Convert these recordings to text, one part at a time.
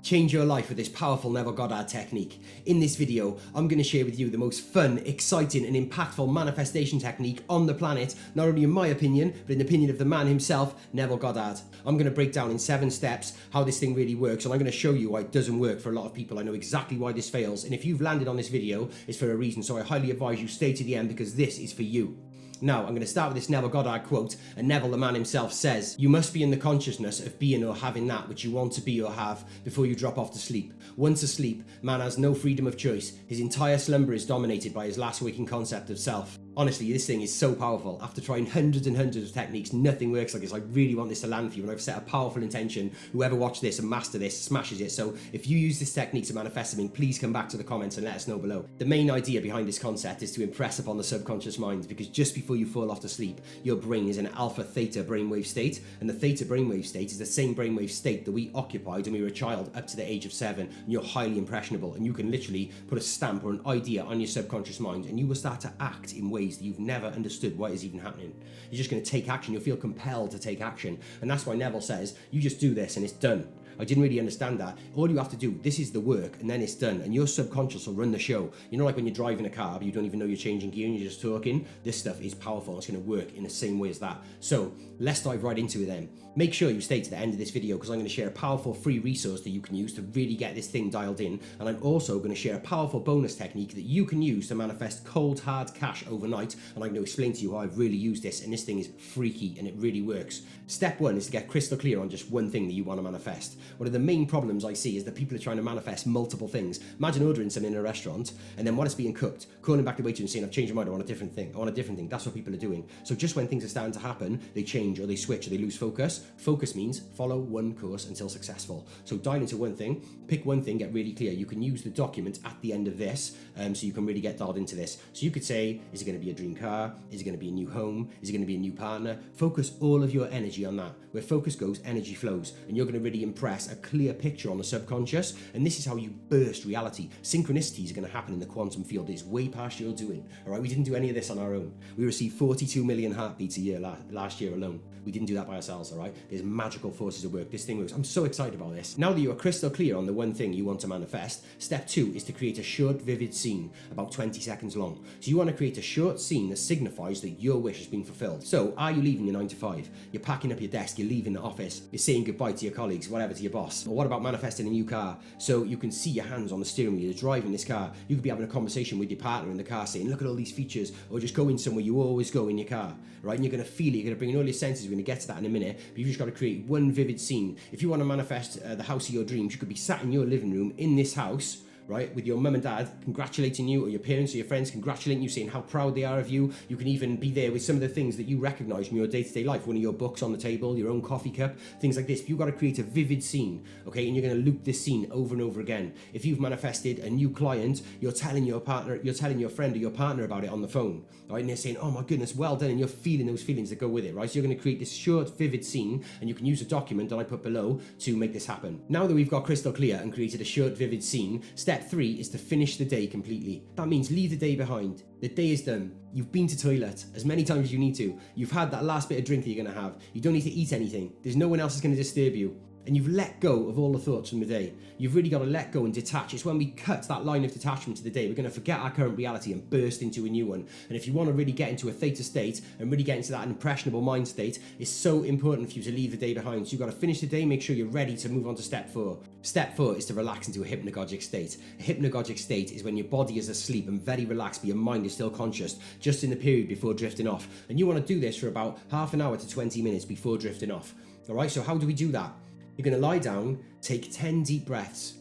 Change your life with this powerful Neville Goddard technique. In this video, I'm going to share with you the most fun, exciting and impactful manifestation technique on the planet, not only in my opinion, but in the opinion of the man himself, Neville Goddard. I'm going to break down in 7 steps how this thing really works, and I'm going to show you why it doesn't work for a lot of people. I know exactly why this fails, and if you've landed on this video, it's for a reason, so I highly advise you stay to the end because this is for you. Now, I'm going to start with this Neville Goddard quote, and Neville, the man himself, says, "You must be in the consciousness of being or having that which you want to be or have before you drop off to sleep. Once asleep, man has no freedom of choice. His entire slumber is dominated by his last waking concept of self." Honestly, this thing is so powerful. After trying hundreds and hundreds of techniques, nothing works like this. I really want this to land for you, and I've set a powerful intention. Whoever watched this and master this smashes it. So if you use this technique to manifest something, please come back to the comments and let us know below. The main idea behind this concept is to impress upon the subconscious mind, because just before you fall off to sleep, your brain is in an alpha theta brainwave state, and the theta brainwave state is the same brainwave state that we occupied when we were a child up to the age of 7, and you're highly impressionable, and you can literally put a stamp or an idea on your subconscious mind, and you will start to act in ways that you've never understood what is even happening. You're just going to take action. You'll feel compelled to take action, and that's why Neville says you just do this and it's done. I didn't really understand that. All you have to do, this is the work, and then it's done, and your subconscious will run the show. You know, like when you're driving a car, but you don't even know you're changing gear and you're just talking? This stuff is powerful. It's going to work in the same way as that. So let's dive right into it then. Make sure you stay to the end of this video, because I'm going to share a powerful free resource that you can use to really get this thing dialed in, and I'm also going to share a powerful bonus technique that you can use to manifest cold hard cash overnight, and I'm going to explain to you how I've really used this, and this thing is freaky and it really works. Step 1 is to get crystal clear on just one thing that you want to manifest. One of the main problems I see is that people are trying to manifest multiple things. Imagine ordering something in a restaurant, and then while it's being cooked, calling back the waiter and saying, "I've changed my mind, I want a different thing, I want a different thing." That's what people are doing. So just when things are starting to happen, they change or they switch or they lose focus. Focus means follow one course until successful. So dial into one thing, pick one thing, get really clear. You can use the document at the end of this, so you can really get dialed into this. So you could say, is it going to be a dream car? Is it going to be a new home? Is it going to be a new partner? Focus all of your energy on that. Where focus goes, energy flows, and you're going to really impress a clear picture on the subconscious, and this is how you burst reality. Synchronicities are going to happen in the quantum field. It's way past your doing. All right, we didn't do any of this on our own. We received 42 million heartbeats a year last year alone. We didn't do that by ourselves. All right, there's magical forces at work. This thing works. I'm so excited about this. Now that you are crystal clear on the one thing you want to manifest, step 2 is to create a short, vivid scene about 20 seconds long. So you want to create a short scene that signifies that your wish has been fulfilled. So are you leaving your 9 to 5? You're packing up your desk, you're leaving the office, you're saying goodbye to your colleagues, whatever, to your boss. Or what about manifesting a new car? So you can see your hands on the steering wheel, you're driving this car. You could be having a conversation with your partner in the car saying, "Look at all these features," or just going somewhere you always go in your car, right? And you're going to feel it, you're going to bring in all your senses. We're going to get to that in a minute, but you've just got to create one vivid scene. If you want to manifest the house of your dreams, you could be sat in your living room in this house, right, with your mum and dad congratulating you, or your parents or your friends congratulating you, saying how proud they are of you. You can even be there with some of the things that you recognize from your day-to-day life, one of your books on the table, your own coffee cup, things like this. You've got to create a vivid scene, okay, and you're going to loop this scene over and over again. If you've manifested a new client, you're telling your partner, you're telling your friend or your partner about it on the phone, right, and they're saying, "Oh my goodness, well done," and you're feeling those feelings that go with it, right? So you're going to create this short, vivid scene, and you can use a document that I put below to make this happen. Now that we've got crystal clear and created a short, vivid scene, step 3 is to finish the day completely. That means leave the day behind. The day is done. You've been to toilet as many times as you need to. You've had that last bit of drink that you're going to have. You don't need to eat anything. There's no one else that's going to disturb you. And you've let go of all the thoughts from the day. You've really got to let go and detach. It's when we cut that line of detachment to the day, we're going to forget our current reality and burst into a new one. And if you want to really get into a theta state and really get into that impressionable mind state, it's so important for you to leave the day behind. So you've got to finish the day, make sure you're ready to move on to step 4. Step 4 is to relax into a hypnagogic state. A hypnagogic state is when your body is asleep and very relaxed, but your mind is still conscious, just in the period before drifting off. And you want to do this for about half an hour to 20 minutes before drifting off. All right, so how do we do that? You're going to lie down, take 10 deep breaths.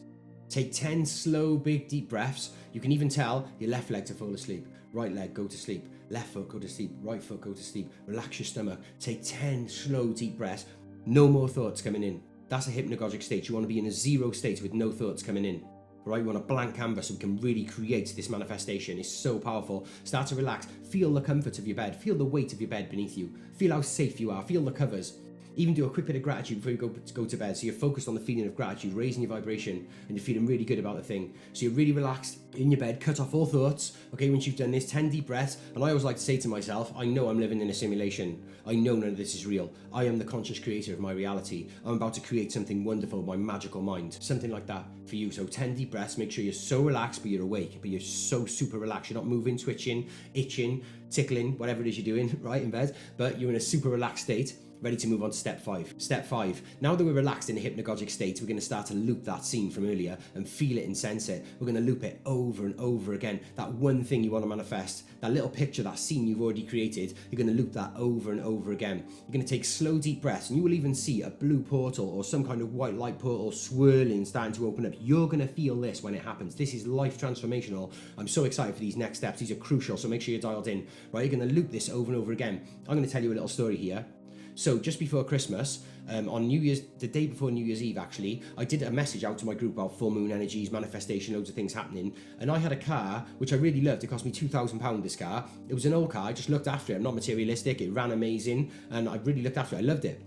Take 10 slow, big, deep breaths. You can even tell your left leg to fall asleep. Right leg, go to sleep. Left foot, go to sleep. Right foot, go to sleep. Relax your stomach. Take 10 slow, deep breaths. No more thoughts coming in. That's a hypnagogic state. You want to be in a 0 state with no thoughts coming in. Right, you want a blank canvas so we can really create this manifestation. It's so powerful. Start to relax. Feel the comfort of your bed. Feel the weight of your bed beneath you. Feel how safe you are. Feel the covers. Even do a quick bit of gratitude before you go to bed, so you're focused on the feeling of gratitude, raising your vibration, and you're feeling really good about the thing. So you're really relaxed in your bed, cut off all thoughts. Okay, once you've done this, 10 deep breaths. And I always like to say to myself, I know I'm living in a simulation. I know none of this is real. I am the conscious creator of my reality. I'm about to create something wonderful with my magical mind. Something like that for you. So 10 deep breaths, make sure you're so relaxed, but you're awake, but you're so super relaxed. You're not moving, twitching, itching, tickling, whatever it is you're doing, right, in bed, but you're in a super relaxed state. Ready to move on to step 5. Step 5. Now that we're relaxed in a hypnagogic state, we're going to start to loop that scene from earlier and feel it and sense it. We're going to loop it over and over again. That one thing you want to manifest, that little picture, that scene you've already created, you're going to loop that over and over again. You're going to take slow, deep breaths, and you will even see a blue portal or some kind of white light portal swirling, starting to open up. You're going to feel this when it happens. This is life transformational. I'm so excited for these next steps. These are crucial, so make sure you're dialed in. Right, you're going to loop this over and over again. I'm going to tell you a little story here. So just before Christmas, on New Year's, the day before New Year's Eve actually, I did a message out to my group about full moon energies, manifestation, loads of things happening. And I had a car, which I really loved. It cost me £2,000, this car. It was an old car, I just looked after it. I'm not materialistic, it ran amazing, and I really looked after it, I loved it.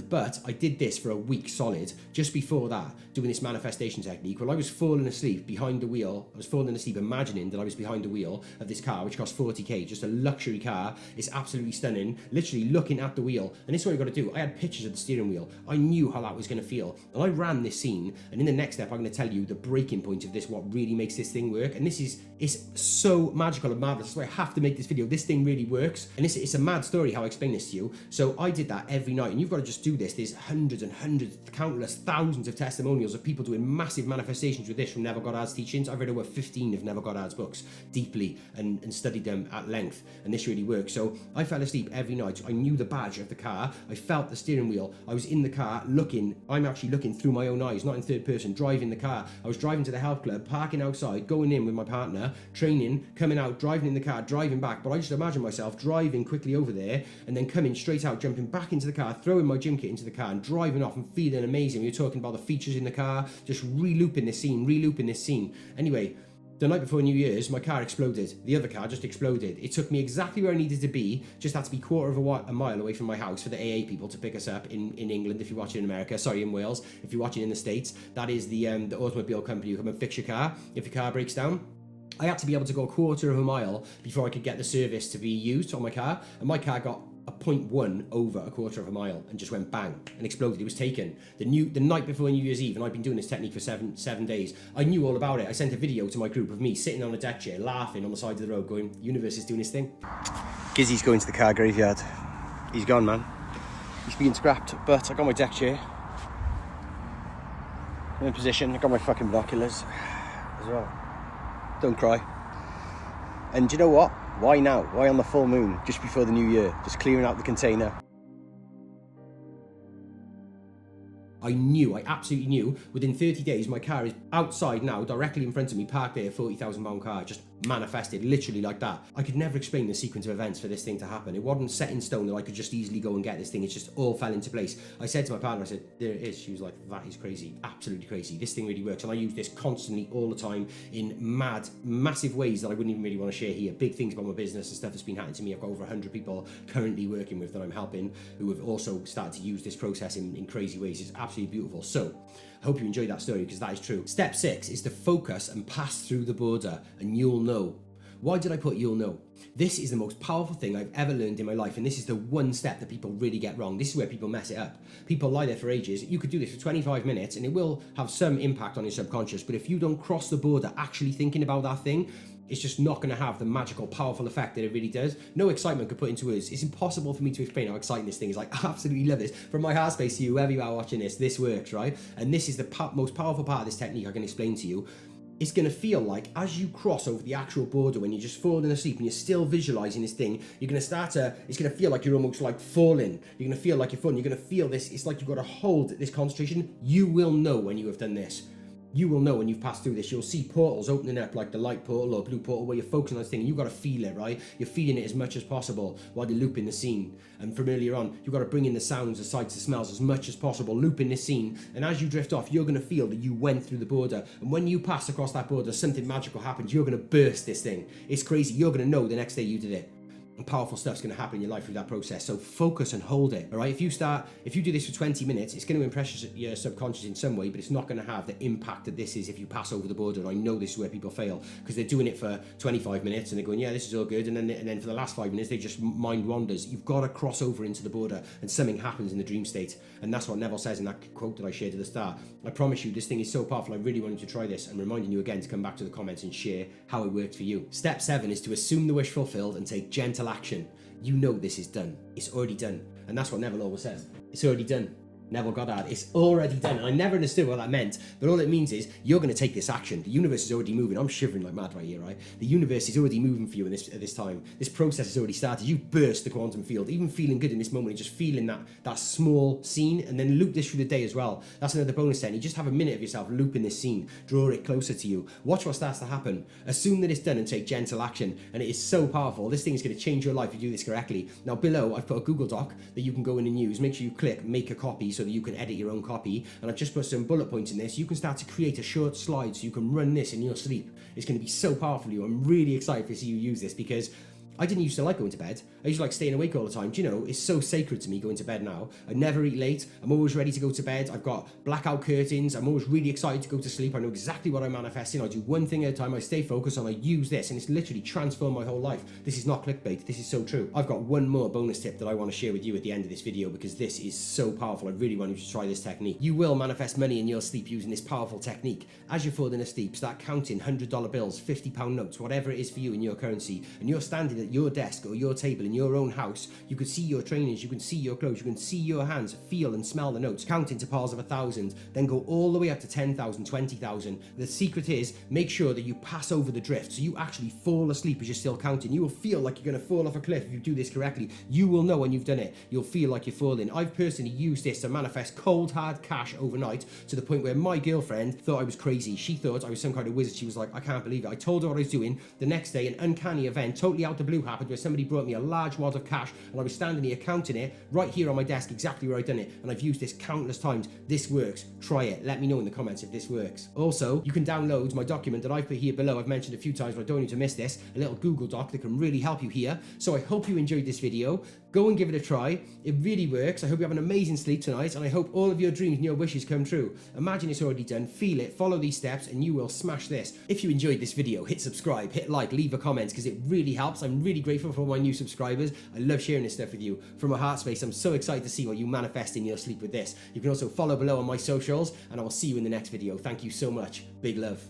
But I did this for a week solid, just before that, doing this manifestation technique. While I was falling asleep behind the wheel, I was falling asleep imagining that I was behind the wheel of this car, which cost 40k, just a luxury car. It's absolutely stunning, literally looking at the wheel. And this is what you got to do. I had pictures of the steering wheel. I knew how that was going to feel. And I ran this scene, and in the next step, I'm going to tell you the breaking point of this, what really makes this thing work. And it's so magical and marvelous. That's why I have to make this video. This thing really works. And it's a mad story how I explain this to you. So I did that every night, and you've got to just do this. There's hundreds and hundreds, countless thousands of testimonials of people doing massive manifestations with this from Neville Goddard's teachings. I've read over 15 of Neville Goddard's books deeply and studied them at length, and this really works. So I fell asleep every night. I knew the badge of the car. I felt the steering wheel. I was in the car looking. I'm actually looking through my own eyes, not in third person, driving the car. I was driving to the health club, parking outside, going in with my partner, training, coming out, driving in the car, driving back. But I just imagine myself driving quickly over there and then coming straight out, jumping back into the car, throwing my gym kit into the car and driving off and feeling amazing. You're talking about the features in the car, just re-looping this scene. Anyway, the night before New Year's, my car exploded. The other car just exploded. It took me exactly where I needed to be, just had to be quarter of a mile away from my house for the AA people to pick us up in England if you're watching in America. Sorry, in Wales. If you're watching in the States, that is the automobile company who come and fix your car if your car breaks down. I had to be able to go a quarter of a mile before I could get the service to be used on my car, and my car got a 0.1 over a quarter of a mile and just went bang and exploded. It was taken the night before New Year's Eve, and I've been doing this technique for seven days. I knew all about it. I sent a video to my group of me sitting on a deck chair laughing on the side of the road going, universe is doing this thing. Gizzy's going to the car graveyard. He's gone, man. He's being scrapped, but I got my deck chair. I'm in position. I got my fucking binoculars as well. Don't cry. And do you know what? Why now? Why on the full moon, just before the new year? Just clearing out the container. I absolutely knew, within 30 days, my car is outside now, directly in front of me, parked there, £40,000 car, just manifested, literally like that. I could never explain the sequence of events for this thing to happen. It wasn't set in stone that I could just easily go and get this thing. It just all fell into place. I said to my partner, I said, there it is. She was like, that is crazy, absolutely crazy. This thing really works. And I use this constantly, all the time, in massive ways that I wouldn't even really want to share here. Big things about my business and stuff that's been happening to me. I've got over 100 people currently working with that I'm helping who have also started to use this process in crazy ways. It's absolutely beautiful. So I hope you enjoyed that story, because that is true. Step 6 is to focus and pass through the border, and you'll know. Why did I put you'll know? This is the most powerful thing I've ever learned in my life, and this is the one step that people really get wrong. This is where people mess it up. People lie there for ages. You could do this for 25 minutes and it will have some impact on your subconscious, but if you don't cross the border actually thinking about that thing, it's just not going to have the magical, powerful effect that it really does. No excitement could put into words. It's impossible for me to explain how exciting this thing is. Like, I absolutely love this. From my heart space to you, whoever you are watching this works, right? And this is the most powerful part of this technique I can explain to you. It's going to feel like as you cross over the actual border, when you're just falling asleep and you're still visualizing this thing, you're going to it's going to feel like you're almost like falling. You're going to feel like you're falling. You're going to feel this. It's like you've got to hold this concentration. You will know when you have done this. You will know when you've passed through this. You'll see portals opening up, like the light portal or blue portal, where you're focusing on this thing, and you've got to feel it, right? You're feeling it as much as possible while you're looping the scene. And from earlier on, you've got to bring in the sounds, the sights, the smells as much as possible, looping this scene. And as you drift off, you're going to feel that you went through the border. And when you pass across that border, something magical happens. You're going to burst this thing. It's crazy. You're going to know the next day you did it. powerful stuff's going to happen in your life through that process. So focus and hold it. All right. If you do this for 20 minutes, it's going to impress your subconscious in some way, but it's not going to have the impact that this is if you pass over the border. And I know this is where people fail, because they're doing it for 25 minutes and they're going, yeah, this is all good. And then for the last 5 minutes, they just mind wanders. You've got to cross over into the border and something happens in the dream state. And that's what Neville says in that quote that I shared at the start. I promise you, this thing is so powerful. I really want you to try this, and reminding you again to come back to the comments and share how it worked for you. Step 7 is to assume the wish fulfilled and take gentle action. You know this is done. It's already done. And that's what Neville always says. It's already done. Neville Goddard, it's already done. And I never understood what that meant, but all it means is you're going to take this action. The universe is already moving. I'm shivering like mad right here, right? The universe is already moving for you at this time. This process has already started. You burst the quantum field, even feeling good in this moment, and just feeling that small scene, and then loop this through the day as well. That's another bonus then. You just have a minute of yourself looping this scene, draw it closer to you. Watch what starts to happen. Assume that it's done and take gentle action. And it is so powerful. This thing is going to change your life if you do this correctly. Now below, I've put a Google Doc that you can go in and use. Make sure you click make a copy so that you can edit your own copy, and I've just put some bullet points in this. You can start to create a short slide so you can run this in your sleep. It's going to be so powerful for you. I'm really excited to see you use this, because I didn't used to like going to bed. I used to like staying awake all the time. Do you know, it's so sacred to me going to bed now. I never eat late. I'm always ready to go to bed. I've got blackout curtains. I'm always really excited to go to sleep. I know exactly what I'm manifesting. I do one thing at a time. I stay focused and I use this, and it's literally transformed my whole life. This is not clickbait. This is so true. I've got one more bonus tip that I want to share with you at the end of this video, because this is so powerful. I really want you to try this technique. You will manifest money in your sleep using this powerful technique. As you're falling asleep, start counting $100 bills, £50 notes, whatever it is for you in your currency, and you're standing at your desk or your table in your own house. You can see your trainers, you can see your clothes, you can see your hands, feel and smell the notes, count into piles of 1,000, then go all the way up to 10,000, 20,000. The secret is make sure that you pass over the drift, so you actually fall asleep as you're still counting. You will feel like you're going to fall off a cliff if you do this correctly. You will know when you've done it. You'll feel like you're falling. I've personally used this to manifest cold hard cash overnight, to the point where my girlfriend thought I was crazy. She thought I was some kind of wizard. She was like, I can't believe it. I told her what I was doing. The next day, an uncanny event totally out the blue happened, where somebody brought me a large wad of cash, and I was standing here counting it right here on my desk, exactly where I'd done it. And I've used this countless times. This works. Try it. Let me know in the comments if this works. Also, you can download my document that I've put here below. I've mentioned a few times, but I don't need to miss this. A little Google Doc that can really help you here. So I hope you enjoyed this video. Go and give it a try. It really works. I hope you have an amazing sleep tonight, and I hope all of your dreams and your wishes come true. Imagine it's already done. Feel it. Follow these steps and you will smash this. If you enjoyed this video, hit subscribe, hit like, leave a comment, because it really helps. I'm really grateful for all my new subscribers. I love sharing this stuff with you. From my heart space, I'm so excited to see what you manifest in your sleep with this. You can also follow below on my socials, and I will see you in the next video. Thank you so much. Big love.